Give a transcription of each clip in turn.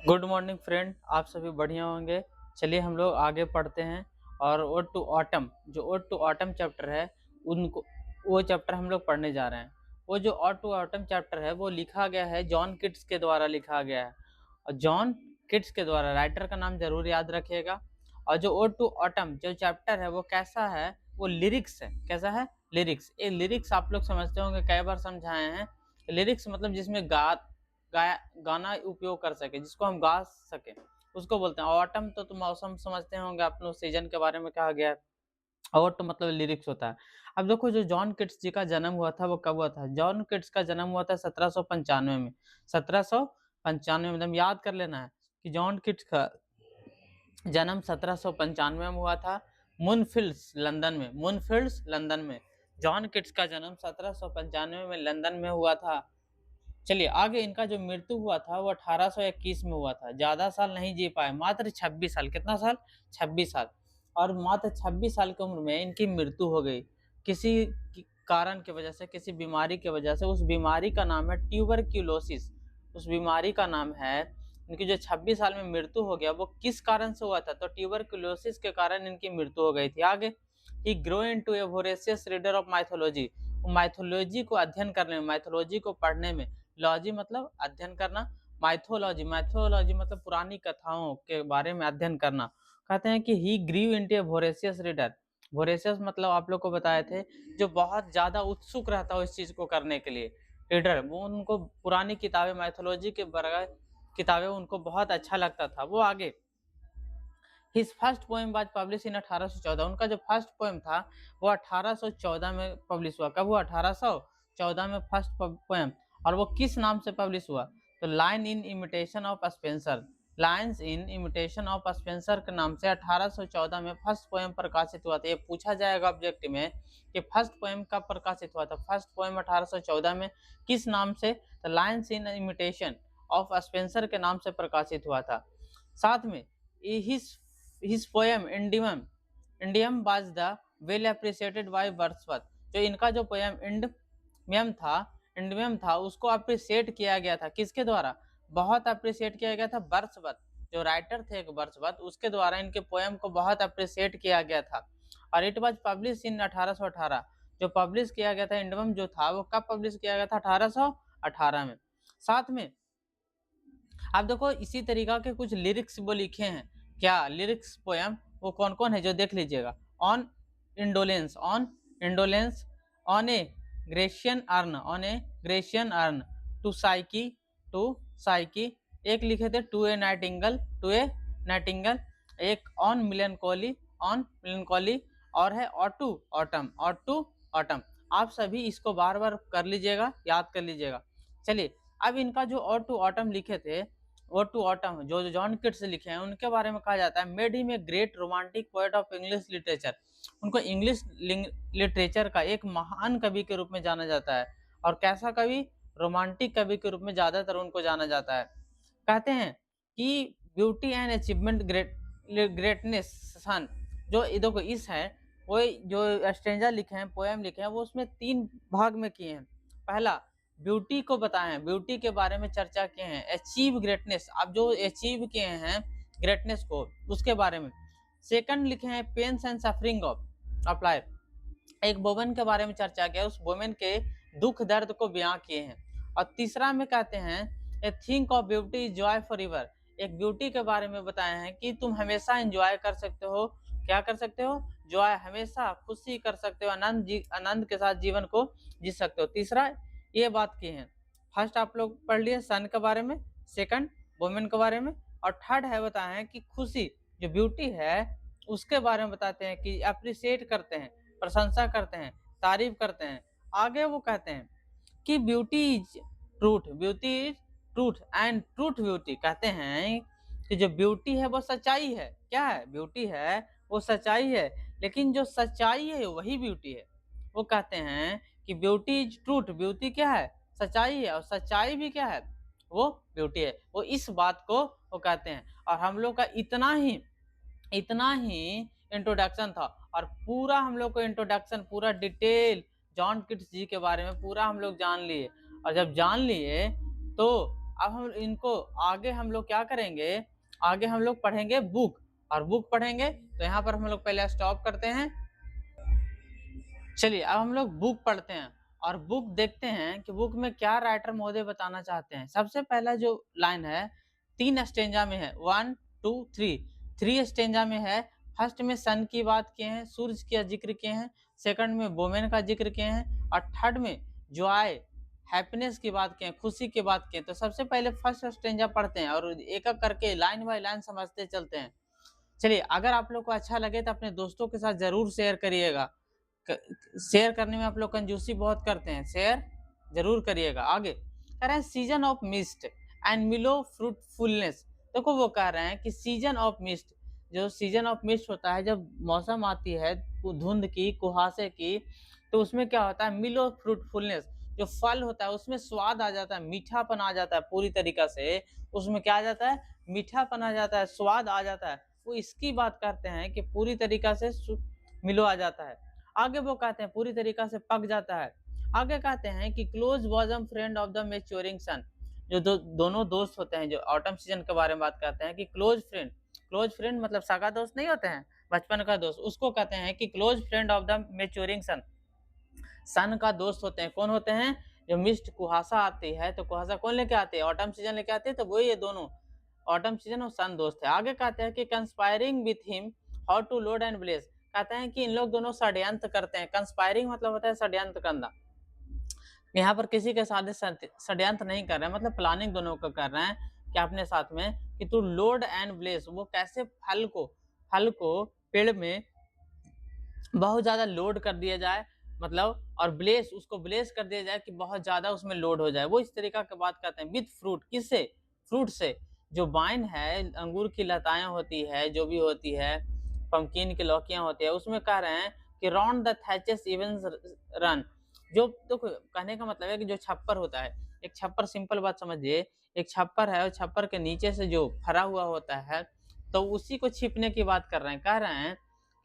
Good morning friend, आप सभी बढ़िया होंगे। चलिए हम लोग आगे पढ़ते हैं और ओड टू ऑटम, जो ओड टू ऑटम चैप्टर है उनको वो चैप्टर हम लोग पढ़ने जा रहे हैं। वो जो ओड टू ऑटम चैप्टर है वो लिखा गया है जॉन किट्स के द्वारा लिखा गया है। और जॉन किट्स के द्वारा, राइटर का नाम जरूर याद रखिएगा। और जो ओड टू ऑटम जो चैप्टर है वो कैसा है, वो लिरिक्स है। कैसा है? लिरिक्स। ये लिरिक्स आप लोग समझते होंगे, कई बार समझाए हैं। लिरिक्स मतलब जिसमें गाया गाना उपयोग कर सके, जिसको हम गा सके, उसको बोलते हैं। ऑटम तो मौसम समझते होंगे आप लोग, सीजन के बारे में कहा गया है। ऑट मतलब लिरिक्स होता है। अब देखो, जो जॉन किट्स जी का जन्म हुआ था वो कब हुआ था? जॉन किट्स का जन्म हुआ था 1795 में। 1795 में एकदम याद कर लेना है कि जॉन किट्स का जन्म 1795 में हुआ था, मुनफिल्ड्स लंदन में। मुनफिल्ड्स लंदन में जॉन किट्स का जन्म 1795 में लंदन में हुआ था। चलिए आगे, इनका जो मृत्यु हुआ था वो 1821 में हुआ था। ज्यादा साल नहीं जी पाए, मात्र 26 साल। कितना साल? 26 साल। और मात्र 26 साल की उम्र में इनकी मृत्यु हो गई, किसी कारण की वजह से, किसी बीमारी की वजह से। उस बीमारी का नाम है ट्यूबरक्यूलोसिस। उस बीमारी का नाम है। इनकी जो 26 साल में मृत्यु हो गया वो किस कारण से हुआ था? तो ट्यूबरक्यूलोसिस के कारण इनकी मृत्यु हो गई थी। आगे, he grow into a voracious reader of mythology. Mythology को अध्ययन करने में, माइथोलॉजी को पढ़ने में, लॉजी मतलब अध्ययन करना, माइथोलॉजी, माइथोलॉजी मतलब पुरानी कथाओं के बारे में अध्ययन करना। कहते हैं कि he grew into a voracious reader. Voracious मतलब आप लोग को बताए थे, जो बहुत ज्यादा उत्सुक रहता हो इस चीज को करने के लिए। रीडर, वो उनको पुरानी किताबें, माइथोलॉजी के बगैर किताबें उनको बहुत अच्छा लगता था। वो आगे, his first poem was publish in 1814। उनका जो फर्स्ट पोएम था वो 1814 में पब्लिश हुआ। कब हुआ? 1814 में फर्स्ट पोएम। और वो किस नाम से पब्लिश हुआ? तो line in imitation of Spencer. Lines in imitation of Spencer के नाम से 1814 में फर्स्ट पोएम प्रकाशित हुआ था। ये पूछा जाएगा ऑब्जेक्ट में कि फर्स्ट पोएम कब प्रकाशित हुआ था। फर्स्ट पोएम 1814 में किस नाम से? तो lines in imitation of Spencer के नाम से प्रकाशित हुआ था। साथ में his poem indium, indium was the well appreciated by Wordsworth. जो इनका जो पोएम इंडियम था, इंडियम था, उसको अप्रिशिएट किया गया था। किसके द्वारा? बहुत अप्रिशिएट किया गया था वर्ड्सवर्थ, जो राइटर थे एक वर्ड्सवर्थ, उसके द्वारा इनके पोएम को बहुत अप्रिशिएट किया गया था। और इट वाज पब्लिश इन 1818। जो पब्लिश किया गया था इंडियम जो था, वो कब पब्लिश किया गया था? 1818 में। साथ में आप देखो, इसी तरीका के कुछ लिरिक्स वो लिखे हैं। क्या लिरिक्स पोयम? वो कौन कौन है जो देख लीजिएगा। On indolence, on indolence, on a Grecian urn, on a Grecian urn, to Psyche, to Psyche. एक लिखे थे to a nightingale, to a nightingale. एक ऑन मिलनकोली, ऑन मिलनकोली। और है ऑटू ऑटम, ऑटू ऑटम। आप सभी इसको बार बार कर लीजिएगा, याद कर लीजिएगा। चलिए, अब इनका जो ऑड टू ऑटम लिखे थे, ऑड टू ऑटम जो जॉन किट्स लिखे हैं, उनके बारे में कहा जाता है made him a great romantic poet of English literature. उनको इंग्लिश लिटरेचर का एक महान कवि के रूप में जाना जाता है। और कैसा कवि? रोमांटिक कवि के रूप में ज्यादातर उनको जाना जाता है। कहते हैं कि ब्यूटी एंड अचीवमेंट, ग्रेटनेस सन। जो देखो इस है, वो जो स्ट्रेंजर लिखे हैं, पोएम लिखे हैं, वो उसमें 3 भाग में किए हैं। पहला, ब्यूटी को बताए हैं, ब्यूटी के बारे में चर्चा किए हैं। अचीव ग्रेटनेस, आप जो अचीव किए हैं ग्रेटनेस को, उसके बारे में। सेकंड लिखे हैं pains and suffering of life. एक वुमेन के बारे में चर्चा किया, उस वुमेन के दुख दर्द को बयां किए हैं। और तीसरा में कहते हैं a thing of beauty is joy for ever. एक ब्यूटी के बारे में बताए हैं कि तुम हमेशा एंजॉय कर सकते हो। क्या कर सकते हो? जॉय, हमेशा खुशी कर सकते हो, आनंद के साथ जीवन को जी सकते हो। तीसरा ये बात की है। फर्स्ट आप लोग पढ़ लिए सन के बारे में, सेकंड वुमेन के बारे में, और थर्ड है बताए हैं कि खुशी, जो ब्यूटी है उसके बारे में बताते हैं कि अप्रिशिएट करते हैं, प्रशंसा करते हैं, तारीफ करते हैं। आगे वो कहते हैं कि beauty is truth, beauty is truth and truth beauty. कहते हैं कि जो ब्यूटी है वो सच्चाई है। क्या है? ब्यूटी है वो सच्चाई है, लेकिन जो सच्चाई है वही ब्यूटी है। वो कहते हैं कि ब्यूटी इज ट्रूथ, ब्यूटी क्या है? सच्चाई है, और सच्चाई भी क्या है? वो ब्यूटी है। वो इस बात को वो कहते हैं। और हम लोग का इतना ही इंट्रोडक्शन था। और पूरा हम लोग को इंट्रोडक्शन, पूरा डिटेल जॉन किट्स जी के बारे में पूरा हम लोग जान लिए। और जब जान लिए तो अब हम इनको आगे हम लोग क्या करेंगे, आगे हम लोग पढ़ेंगे बुक, और बुक पढ़ेंगे तो यहाँ पर हम लोग पहले स्टॉप करते हैं। चलिए अब हम लोग बुक पढ़ते हैं और बुक देखते हैं कि बुक में क्या राइटर महोदय बताना चाहते हैं। सबसे पहला जो लाइन है 3 स्टेंजा में है, 1 2 3 स्टेंजा में है। फर्स्ट में सन की बात किए हैं, सूरज का जिक्र किए हैं, सेकंड में वोमेन का जिक्र किए हैं, और थर्ड में जॉय हैप्पीनेस की बात किए, खुशी की बात किए। तो सबसे पहले फर्स्ट स्टेंजा पढ़ते हैं और एक एक करके लाइन बाय लाइन समझते चलते हैं। चलिए अगर आप लोग को अच्छा लगे तो अपने दोस्तों के साथ जरूर शेयर करिएगा। शेयर करने में आप लोग कंजूसी बहुत करते हैं, शेयर जरूर करिएगा। आगे कह रहे हैं सीजन ऑफ मिस्ट एंड मिलो फ्रूटफुलनेस। देखो वो कह रहे हैं कि सीजन ऑफ मिस्ट, जो सीजन ऑफ मिस्ट होता है जब मौसम आती है धुंध की, कुहासे की, तो उसमें क्या होता है मिलो फ्रूटफुलनेस, जो फल होता है उसमें स्वाद आ जाता है, मीठापन आ जाता है पूरी तरीका से। उसमें क्या आ जाता है, मीठापन आ जाता है, स्वाद आ जाता है। वो इसकी बात करते हैं कि पूरी तरीका से मिलो आ जाता है। आगे वो कहते हैं पूरी तरीका से पक जाता है। आगे कहते हैं कि close bosom friend of the maturing sun, जो दोनों दोस्त होते हैं, जो ऑटम सीजन के बारे में बात करते हैं कि क्लोज फ्रेंड मतलब सगा दोस्त नहीं होते हैं, बचपन का दोस्त, उसको कहते हैं कि close friend of the maturing sun. Sun का दोस्त होते हैं, कौन होते हैं, जो मिस्ट कुहासा आती है तो कुहासा कौन लेके आते हैं, ऑटम सीजन लेके आते हैं, तो वही ये दोनों ऑटम सीजन और सन दोस्त है। आगे कहते हैं कि conspiring with him how to load and bless, कहते हैं कि इन लोग दोनों षड्यंत्र करते हैं। कंस्पायरिंग मतलब होता है षड्यंत्र करना, यहाँ पर किसी के साथ षड्यंत्र नहीं कर रहे हैं, मतलब प्लानिंग दोनों का कर रहे हैं कि अपने साथ में कि तू लोड एंड ब्लेस, वो कैसे फल को पेड़ में बहुत ज्यादा लोड कर दिया जाए, मतलब और ब्लेस उसको ब्लेस कर दिया जाए कि बहुत ज्यादा उसमें लोड हो जाए, वो इस तरीका की बात करते हैं। विथ फ्रूट, किससे, फ्रूट से, जो वाइन है, अंगूर की लताएं होती है, जो भी होती है, पंपकिन की लौकियां होती है, उसमें कह रहे हैं कि राउंड द थैचेस इवन रन, जो तो कहने का मतलब है कि जो छप्पर होता है, एक छप्पर, सिंपल बात समझिए, एक छप्पर है और छप्पर के नीचे से जो भरा हुआ होता है तो उसी को छिपने की बात कर रहे हैं। कह रहे हैं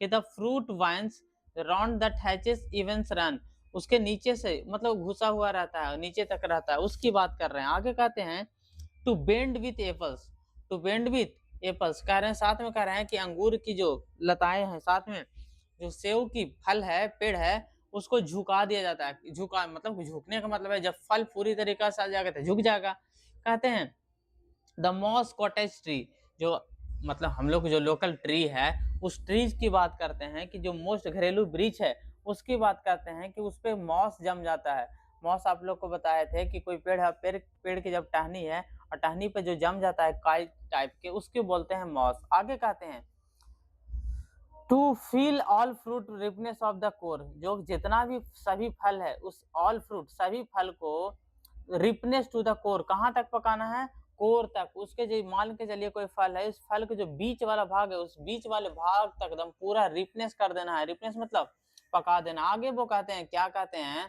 कि the fruit vines round the thatches events run, उसके नीचे से मतलब घुसा हुआ रहता है, नीचे तक रहता है, उसकी बात कर रहे हैं। आगे कहते हैं to bend with apples, to bend with apples, कह रहे हैं साथ में कह रहे हैं कि अंगूर की जो लताएं हैं, साथ में जो सेव की फल है, पेड़ है, उसको झुका दिया जाता है। झुका मतलब झुकने का मतलब है जब फल पूरी तरीके से आ जाएगा तो झुक जाएगा। कहते हैं द मॉस कॉटेज ट्री, जो मतलब हम लोग जो लोकल ट्री है उस ट्रीज की बात करते हैं कि जो मोस्ट घरेलू वृक्ष है उसकी बात करते हैं कि उस पे मॉस जम जाता है। मॉस आप लोग को बताए थे कि कोई पेड़ है, पेड़ की जब टहनी है और टहनी पे जो जम जाता है काई टाइप के, उसके बोलते हैं मॉस। आगे कहते हैं to fill all fruit ripeness of the core, जो जितना भी सभी फल है उस ऑल फ्रूट सभी फल को रिपनेस टू द कोर, कहाँ तक पकाना है, कोर तक। उसके जो मान के चलिए कोई फल है, उस फल के जो बीच वाला भाग है उस बीच वाले भाग तक एकदम पूरा रिपनेस कर देना है। रिपनेस मतलब पका देना। आगे वो कहते हैं, क्या कहते हैं,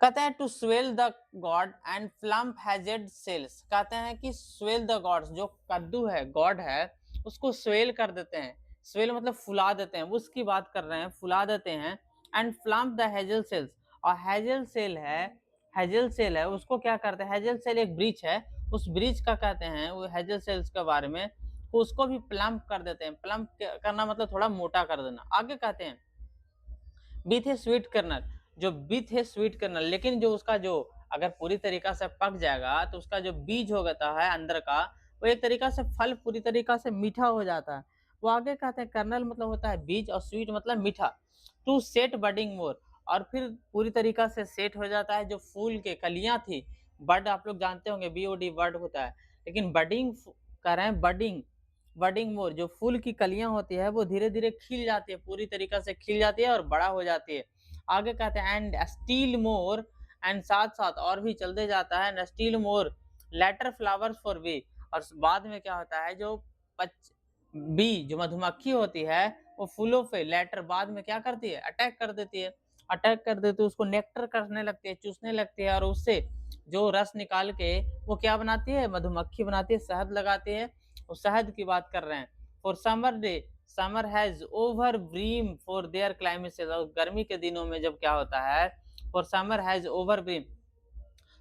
कहते हैं to swell the gourd and plump hazel shells, कहते हैं कि स्वेल द गॉड्स, जो कद्दू है, गॉड है, उसको स्वेल कर देते हैं। स्वेल मतलब फुला देते हैं, उसकी बात कर रहे हैं, फुला देते हैं। And plump the hazel shells, और हेजल सेल है उसको क्या करते हैं, हेजल सेल एक ब्रिज है, उस ब्रिज का कहते हैं वो हेजल सेल्स के बारे में, तो उसको भी प्लम्प कर देते हैं। प्लम्प करना मतलब थोड़ा मोटा कर देना। आगे कहते हैं विथ ए स्वीट कर्नल, जो विथ ए स्वीट कर्नल, लेकिन जो उसका जो अगर पूरी तरीका से पक जाएगा तो उसका जो बीज हो जाता है अंदर का, वो एक तरीका से फल पूरी तरीका से मीठा हो जाता है। वो आगे कहते हैं कर्नल मतलब होता है बीज और स्वीट मतलब मीठा। टू सेट बडिंग मोर, और फिर पूरी तरीका से सेट हो जाता है जो फूल के कलियां थी। बड आप लोग जानते होंगे, BOD वर्ड होता है, लेकिन बडिंग कर रहे हैं, बडिंग मोर, जो फूल की कलियां होती है वो धीरे धीरे खिल जाती है, पूरी तरीका से खिल जाती है और बड़ा हो जाती है। आगे कहते हैं एंड स्टील मोर, एंड साथ साथ और भी चलते जाता है, still more later flowers for वी, और बाद में क्या होता है जो बी जो मधुमक्खी होती है वो फूलों पे लेटर बाद में क्या करती है, अटैक कर देती है, उसको नेक्टर करने लगती है, चूसने लगती है, और उससे जो रस निकाल के वो क्या बनाती है, मधुमक्खी बनाती है, शहद लगाती है। उस शहद की बात कर रहे हैं। For summer day, summer has over brim for their climate, गर्मी के दिनों में जब क्या होता है, for summer has over brim,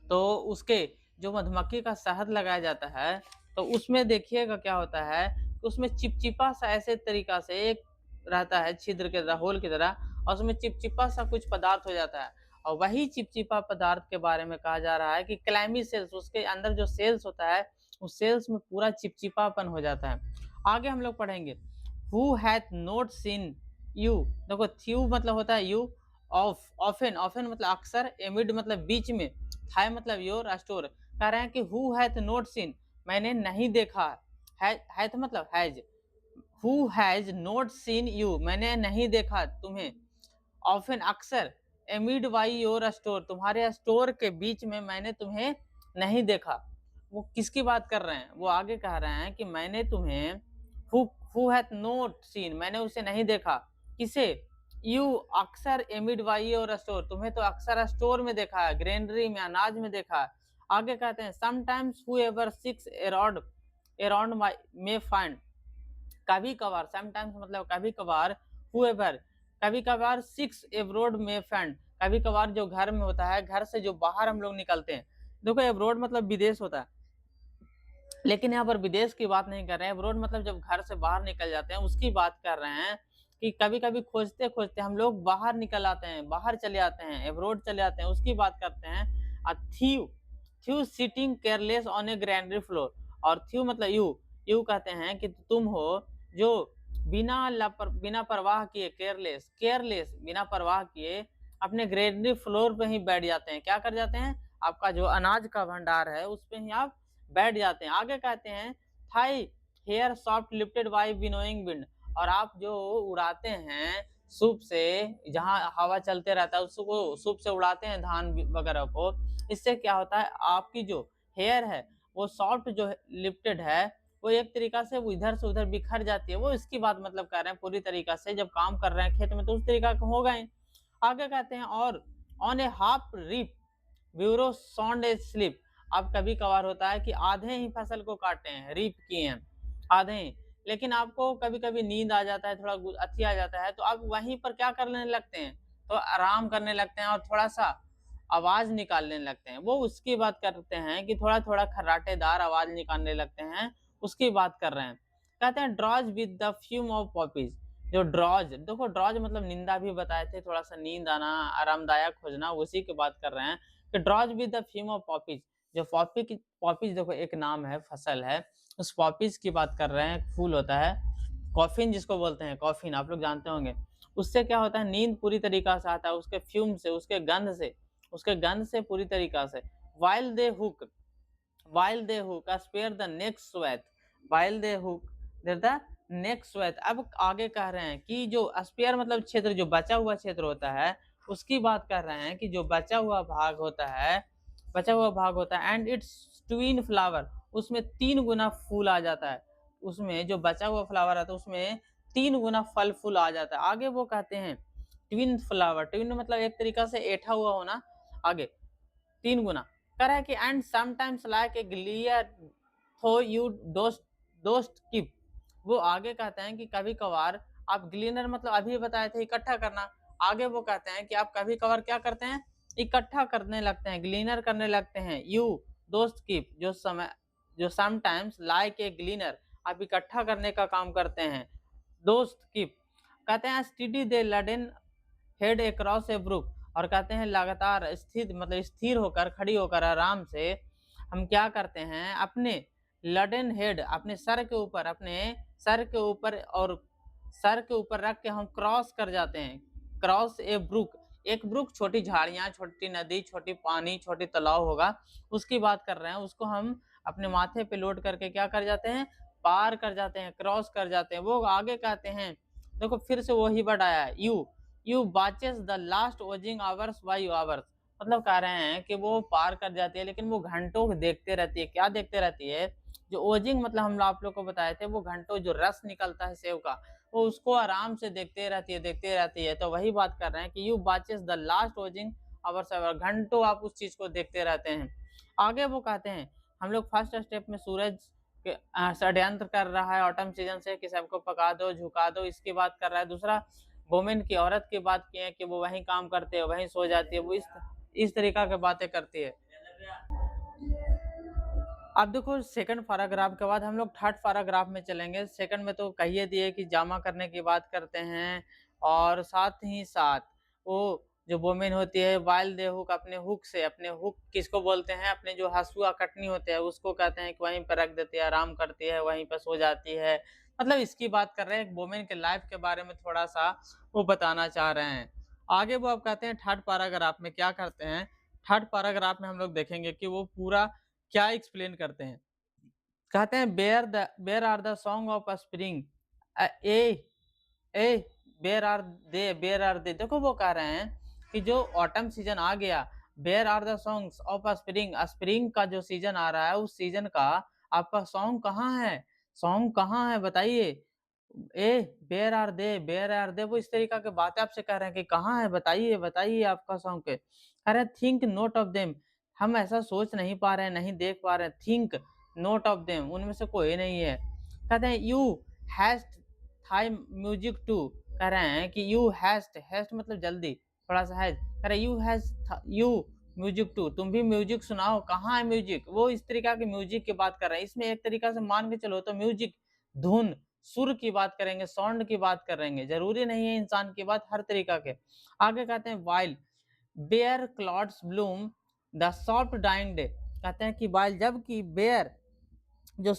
तो उसके जो मधुमक्खी का शहद लगाया जाता है, तो उसमें देखिएगा क्या होता है कि उसमें चिपचिपा सा ऐसे तरीका से एक रहता है छिद्र की तरह, होल की तरह, और उसमें चिपचिपा सा कुछ पदार्थ हो जाता है। और वही चिपचिपा पदार्थ के बारे में कहा जा रहा है कि क्लैमी सेल्स, उसके अंदर जो सेल्स होता है, उस सेल्स में पूरा चिपचिपापन हो जाता है। आगे हम लोग पढ़ेंगे, who hath not seen you. देखो थ्यू मतलब होता है यू, ऑफ, ऑफन, ऑफन मतलब अक्सर, एमिड मतलब बीच में, थाई मतलब योर, स्टोर। कह रहे हैं कि हु हैथ नॉट सीन, मैंने नहीं देखा, हैथ मतलब has, who has not seen you, मैंने नहीं देखा तुम्हें, ऑफन अक्सर, एमिड बाई योर स्टोर, तुम्हारे स्टोर के बीच में मैंने तुम्हें नहीं देखा। वो किसकी बात कर रहे हैं? वो आगे कह रहे हैं कि मैंने तुम्हें, हु हैथ नॉट सीन, मैंने उसे नहीं देखा, किसे, यू अक्सर, एमिड बाई योर स्टोर, तुम्हें तो अक्सर स्टोर में देखा है, ग्रेनरी में, अनाज में देखा है। आगे कहते हैं sometimes whoever seeks around, around may find, कभी कभार, समटाइम्स मतलब कभी कभार, हुएवर कभी कभार, सिक्स एब्रोड में फैंड, कभी कभार जो घर में होता है, घर से जो बाहर हम लोग निकलते हैं। देखो एब्रोड मतलब विदेश होता है, लेकिन यहाँ पर विदेश की बात नहीं कर रहे हैं, एब्रोड मतलब जब घर से बाहर निकल जाते हैं उसकी बात कर रहे हैं कि कभी कभी खोजते खोजते हम लोग बाहर निकल आते हैं, बाहर चले आते हैं, एब्रोड चले आते हैं, उसकी बात करते हैं। Thee, thee sitting careless on a granary floor, और थ्यू मतलब यू, यू कहते हैं कि तुम हो जो बिना परवाह किए, केयरलेस, केयरलेस बिना परवाह किए अपने ग्रेनरी फ्लोर पे ही बैठ जाते हैं। क्या कर जाते हैं? आपका जो अनाज का भंडार है उस पे ही आप बैठ जाते हैं। आगे कहते हैं thy hair soft lifted by winnowing wind, और आप जो उड़ाते हैं सूप से, जहां हवा चलते रहता है उसको सूप से उड़ाते हैं धान वगैरह को, इससे क्या होता है आपकी जो हेयर है वो सॉफ्ट जो लिफ्टेड है, वो एक तरीका से वो इधर से उधर बिखर जाती है। वो इसकी बात मतलब कर रहे हैं पूरी तरीका से, जब काम कर रहे हैं खेत में तो उस तरीका का होगा ही। आगे कहते हैं और on a half reap furrow sound asleep, अब कभी कभार होता है कि आधे ही फसल को काटे हैं, रीप किए हैं आधे ही, लेकिन आपको कभी कभी नींद आ जाता है, थोड़ा अथी आ जाता है, तो आप वहीं पर क्या करने लगते हैं, तो आराम करने लगते हैं और थोड़ा सा आवाज निकालने लगते हैं। वो उसकी बात करते हैं कि थोड़ा थोड़ा खर्राटेदार आवाज निकालने लगते हैं, उसकी बात कर रहे हैं। कहते हैं drowse with the fume of poppies, जो ड्रॉज, देखो ड्रॉज मतलब निंदा भी बताए थे, थोड़ा सा नींद आना, आरामदायक खोजना, उसी की बात कर रहे हैं कि drowse with the fume of poppies, जो पॉपीज देखो एक नाम है, फसल है, उस पॉपीज की बात कर रहे हैं। फूल होता है कॉफिन, जिसको बोलते हैं कॉफिन, आप लोग जानते होंगे। उससे क्या होता है नींद पूरी तरीका से आता है, उसके फ्यूम से, उसके गंध से, उसके गंध से पूरी तरीका से। while they hook, while they hook spare the neck sweat, while they hook they're the neck sweat। अब आगे कह रहे हैं कि जो स्पेयर मतलब क्षेत्र, जो बचा हुआ क्षेत्र होता है, उसकी बात कर रहे हैं कि जो बचा हुआ भाग होता है, बचा हुआ भाग होता है, एंड इट्स ट्विन फ्लावर, उसमें 3 गुना फूल आ जाता है, उसमें जो बचा हुआ फ्लावर आता है उसमें 3 गुना फल फूल आ जाता है। आगे वो कहते हैं ट्विन फ्लावर, ट्विन मतलब एक तरीका से ऐठा हुआ होना, आगे 3 गुना। कह रहा है कि एंड समटाइम्स लाइक ए ग्लियर थो यू डोस्ट डोस्ट कीप, वो आगे कहते हैं कि कभी कभार आप, ग्लीनर मतलब अभी बताए थे इकट्ठा करना, आगे वो कहते हैं कि आप कभी कभार क्या करते हैं, इकट्ठा करने लगते हैं, ग्लीनर करने लगते हैं। यू दोस्त कीप, जो समय, जो समटाइम्स लाइक ए ग्लीनर, आप इकट्ठा करने का काम करते हैं। दोस्त कीप कहते हैं study they लडेन head across a brook, और कहते हैं लगातार स्थिर मतलब स्थिर होकर, खड़ी होकर आराम से हम क्या करते हैं, अपने लडेन हेड, अपने सर के ऊपर, अपने सर के ऊपर, और सर के ऊपर रख के हम क्रॉस कर जाते हैं। क्रॉस ए ब्रुक, एक ब्रुक छोटी झाड़ियां, छोटी नदी, छोटी पानी, छोटी तालाब होगा, उसकी बात कर रहे हैं, उसको हम अपने माथे पे लोड करके क्या कर जाते हैं, पार कर जाते हैं, क्रॉस कर जाते हैं। वो आगे कहते हैं, देखो फिर से वही वर्ड आया है, you watches the last watching hours bye hours, मतलब कह रहे हैं कि वो पार कर जाती है लेकिन वो घंटों देखते रहती है। क्या देखते रहती है? जो ओजिंग मतलब हम आप लोग को बताए थे, वो घंटों जो रस निकलता है सेव का, वो उसको आराम से देखते रहती है, देखते रहती है। तो वही बात कर रहे हैं कि you watches the last watching hours ever, घंटों आप उस चीज को देखते रहते हैं। आगे वो कहते हैं हम लोग फर्स्ट स्टेप में सूरज षड्यंत्र कर रहा है ऑटम सीजन से कि सबको पका दो, झुका दो, इसकी बात कर रहा है। दूसरा वोमेन की, औरत की बात की है कि वो वहीं काम करते है, वहीं सो जाती है, वो इस तरीका की बातें करती है। अब देखो सेकंड पैराग्राफ के बाद हम लोग थर्ड पैराग्राफ में चलेंगे। सेकंड में तो कहिए दिए कि जामा करने की बात करते हैं और साथ ही साथ वो जो वुमेन होती है व्हाइल दे हुक अपने हुक से, अपने हुक किसको बोलते हैं, अपने जो हँसुआ कटनी होते हैं उसको कहते हैं कि वहीं पे रख देती है, आराम करती है, वहीं पे सो जाती है। मतलब इसकी बात कर रहे हैं, एक वुमेन के लाइफ के बारे में थोड़ा-सा वो बताना चाह रहे हैं। आगे वो अब कहते हैं थर्ड पैराग्राफ में क्या करते हैं, थर्ड पैराग्राफ में हम लोग देखेंगे कि वो पूरा क्या एक्सप्लेन करते हैं। कहते हैं where are the song of spring ay ay where are they देखो वो कह रहे हैं कि जो ऑटम सीजन आ गया, where are the songs of spring, spring का जो सीजन आ रहा है उस सीजन का आपका सॉन्ग कहाँ है, सॉन्ग कहाँ है बताइए। ए बेयर आर दे वो इस तरीका की बातें आपसे कह रहे हैं कि कहाँ है बताइए बताइए आपका सॉन्ग पे, कह रहे हैं थिंक नोट ऑफ देम, हम ऐसा सोच नहीं पा रहे हैं, नहीं देख पा रहे हैं, थिंक नोट ऑफ देम उनमें से कोई नहीं है। कहते हैं you hast thy music too, कह रहे हैं कि यू हैस्ट मतलब जल्दी, थोड़ा सा हैज, कह रहे यू म्यूजिक टू, तुम भी म्यूजिक सुनाओ, कहाँ है म्यूजिक, वो इस तरीका के म्यूजिक की बात कर रहे हैं। इसमें एक तरीका से मान के चलो तो म्यूजिक धुन सुर की बात करेंगे, साउंड की बात करेंगे, जरूरी नहीं है इंसान की बात, हर तरीका के। आगे कहते हैं while barred clouds bloom the soft dying day, कहते हैं कि वाइल जबकि बेयर जो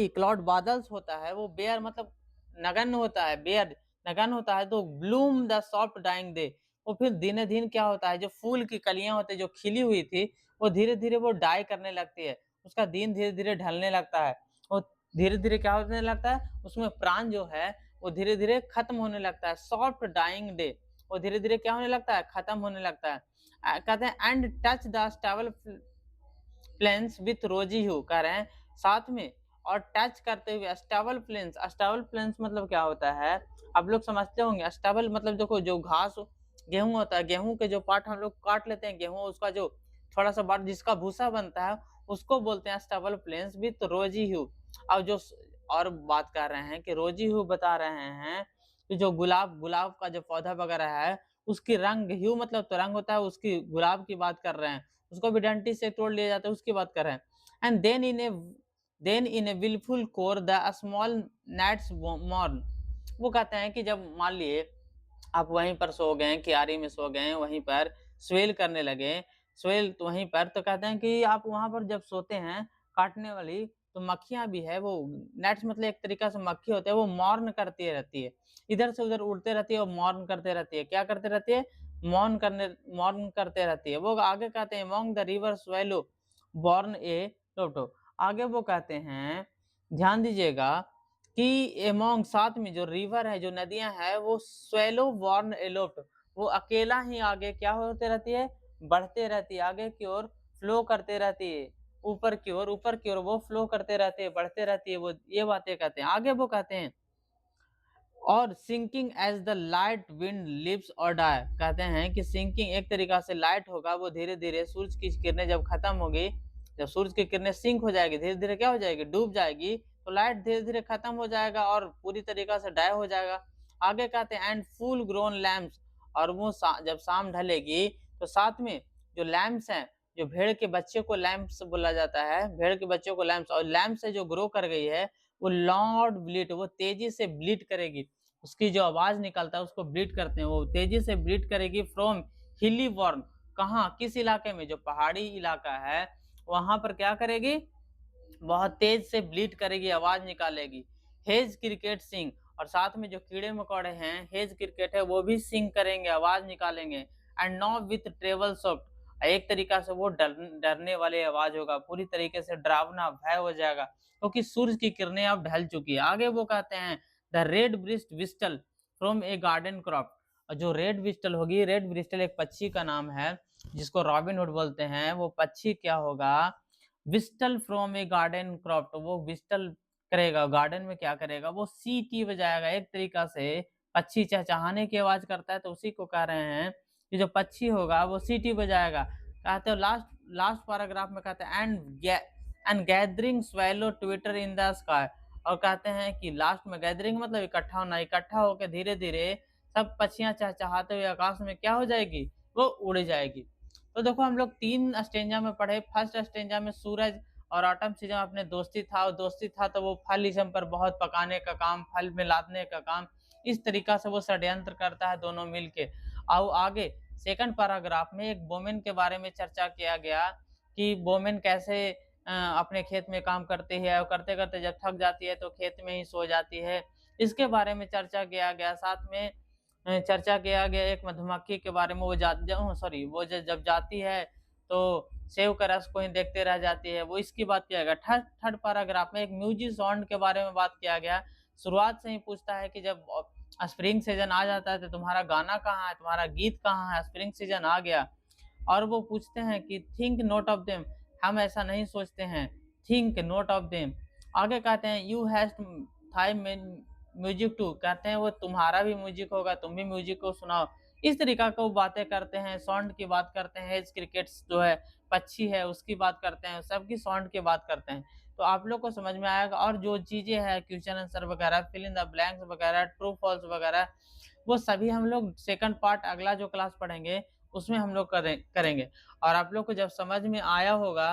क्लाउड बादल्स होता है वो बेयर मतलब नगण्य होता है, बेयर नगण्य होता है, तो bloom the soft dying day, वो फिर दिने दिन क्या होता है, जो फूल की कलियां होती है जो खिली हुई थी वो धीरे धीरे वो डाई करने लगती है, उसका दिन धीरे धीरे ढलने लगता है, वो धीरे धीरे क्या होने लगता है, उसमें प्राण जो है वो धीरे धीरे खत्म होने लगता है, सॉफ्ट डाइंग डे, वो धीरे धीरे क्या होने लगता है, खत्म होने लगता है। कहते हैं and touch the stubble plains with rosy hue, कह रहे हैं साथ में और टच करते हुए स्टेबल प्लेन्स मतलब क्या होता है, आप लोग समझते होंगे। स्टेबल मतलब देखो जो घास गेहूं होता है, गेहूं के जो पार्ट हम लोग काट लेते हैं, गेहूं उसका जो थोड़ा सा पार्ट जिसका भूसा बनता है उसको बोलते हैं स्टेबल प्लेन्स विथ रोजी ह्यू। अब जो और बात कर रहे हैं कि रोजी ह्यू बता रहे हैं कि जो गुलाब गुलाब का जो पौधा वगैरह है उसकी रंग, ह्यू मतलब तो रंग होता है, उसकी गुलाब की बात कर रहे हैं, उसको भी डंटी से तोड़ लिया जाता है, उसकी बात कर रहे हैं। And then in a wailful choir the small gnats mourn, वो कहते हैं कि जब मान लिए आप वहीं पर सो गए, क्यारी में सो गए, वहीं पर स्वेल करने लगे, स्वेल तो वहीं पर, तो कहते हैं कि आप वहाँ पर जब सोते हैं काटने वाली, तो मक्खियाँ भी है वो, gnats मतलब एक तरीका से मक्खी होते हैं, वो मॉर्न करती रहती है, इधर से उधर उड़ते रहती है और मॉर्न करते रहती है। क्या करते रहती है? मॉर्न करते रहती है। वो आगे कहते हैं among the river swallow borne a टोटो, आगे वो कहते हैं ध्यान दीजिएगा कि अमॉन्ग साथ में जो रिवर है, जो नदियाँ हैं वो स्वैलो बॉर्न एलोप्ट, वो अकेला ही आगे क्या होते रहती है? बढ़ते रहती है, आगे की ओर फ्लो करते रहती है, ऊपर की ओर वो फ्लो करते रहते हैं, बढ़ते रहती है, वो ये बातें कहते हैं। आगे वो कहते हैं or sinking as the light wind lives or die, कहते हैं कि सिंकिंग एक तरीका से लाइट होगा, वो धीरे धीरे सूरज की किरणें जब खत्म होगी, जब सूरज की किरणें सिंक हो जाएगी, धीरे धीरे क्या हो जाएगी, डूब जाएगी, तो लाइट धीरे धीरे खत्म हो जाएगा और पूरी तरीका से डाई हो जाएगा। आगे कहते हैं एंड फुल ग्रोन लैम्प्स, और वो जब शाम ढलेगी तो साथ में जो लैम्प्स हैं, जो भेड़ के बच्चे को लैम्प्स बोला जाता है, भेड़ के बच्चों को लैम्प्स, और लैम्प से जो ग्रो कर गई है वो लॉर्ड ब्लीट, वो तेजी से ब्लीट करेगी, उसकी जो आवाज निकलता है उसको ब्लीड करते हैं, वो तेजी से ब्लीड करेगी फ्रॉम हिली वॉर्न, कहाँ किस इलाके में, जो पहाड़ी इलाका है वहां पर क्या करेगी, बहुत तेज से ब्लीड करेगी, आवाज निकालेगी। हेज क्रिकेट सिंग, और साथ में जो कीड़े मकोड़े हैं हेज क्रिकेट है वो भी सिंग करेंगे, आवाज निकालेंगे। And know with travel soft, एक तरीका से वो डरने वाली आवाज होगा, पूरी तरीके से डरावना भय हो जाएगा क्योंकि सूरज की किरणें अब ढल चुकी है। आगे वो कहते हैं the red breast whistle from a garden croft, और जो रेड विस्टल होगी, रेड विस्टल एक पक्षी का नाम है जिसको रॉबिन हुड बोलते हैं, वो पक्षी क्या होगा, विस्टल फ्रॉम ए गार्डन क्रॉप, तो वो विस्टल करेगा गार्डन में, क्या करेगा, वो सीटी बजाएगा, एक तरीका से पक्षी चहचहाने की आवाज करता है, तो उसी को कह रहे हैं कि जो पक्षी होगा वो सीटी बजाएगा। कहते हैं लास्ट लास्ट पैराग्राफ में कहते हैं and gathering swallow Twitter in the sky, और कहते हैं कि लास्ट में गैदरिंग मतलब इकट्ठा होना, इकट्ठा होकर धीरे धीरे सब पक्षियां चहचहाते हुए आकाश में क्या हो जाएगी, वो उड़ जाएगी। तो देखो हम लोग 3 स्टेंजा में पढ़े, फर्स्ट स्टेंजा में सूरज और ऑटम सीज़न में अपने दोस्ती था तो वो फलीज़म पर बहुत पकाने का काम, फल में लादने का काम, इस तरीक़ा से वो षड्यंत्र करता है दोनों मिल के। आओ आगे सेकंड पैराग्राफ में एक वुमन के बारे में चर्चा किया गया कि वुमन कैसे अपने खेत में काम करती है और करते-करते जब थक जाती है तो खेत में ही सो जाती है। इसके बारे में चर्चा किया गया, साथ में चर्चा किया गया एक मधुमक्खी के बारे में, वो जा ज सॉरी वो ज जब जाती है तो सेब का रस को ही देखते रह जाती है, वो इसकी बात किया गया। थर्ड थर्ड पैराग्राफ में एक म्यूजिक साउंड के बारे में बात किया गया। शुरुआत से ही पूछता है कि जब स्प्रिंग सीज़न आ जाता है तो तुम्हारा गाना कहाँ है, तुम्हारा गीत कहाँ है? स्प्रिंग सीज़न आ गया। और वो पूछते हैं कि थिंक नोट ऑफ देम, हम ऐसा नहीं सोचते हैं, थिंक नोट ऑफ देम। आगे कहते हैं you has thy main music too, कहते हैं वो तुम्हारा भी म्यूजिक होगा, तुम भी म्यूजिक को सुनाओ। इस तरीक़ा का वो बातें करते हैं, साउंड की बात करते हैं, हेज क्रिकेट्स जो है पक्षी है उसकी बात करते हैं, सबकी साउंड की बात करते हैं। तो आप लोग को समझ में आएगा और जो चीज़ें हैं क्वेश्चन आंसर वगैरह, फिल इन द ब्लैंक्स वगैरह, ट्रू फॉल्स वगैरह, वो सभी हम लोग सेकंड पार्ट अगला जो क्लास पढ़ेंगे उसमें हम लोग करेंगे। और आप लोग को जब समझ में आया होगा,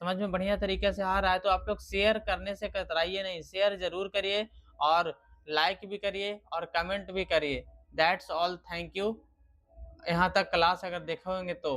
समझ में बढ़िया तरीके से आ रहा है तो आप लोग शेयर करने से कतराइए नहीं, शेयर ज़रूर करिए और लाइक भी करिए और कमेंट भी करिए। That's all, thank you. यहाँ तक क्लास अगर देखे होंगे तो।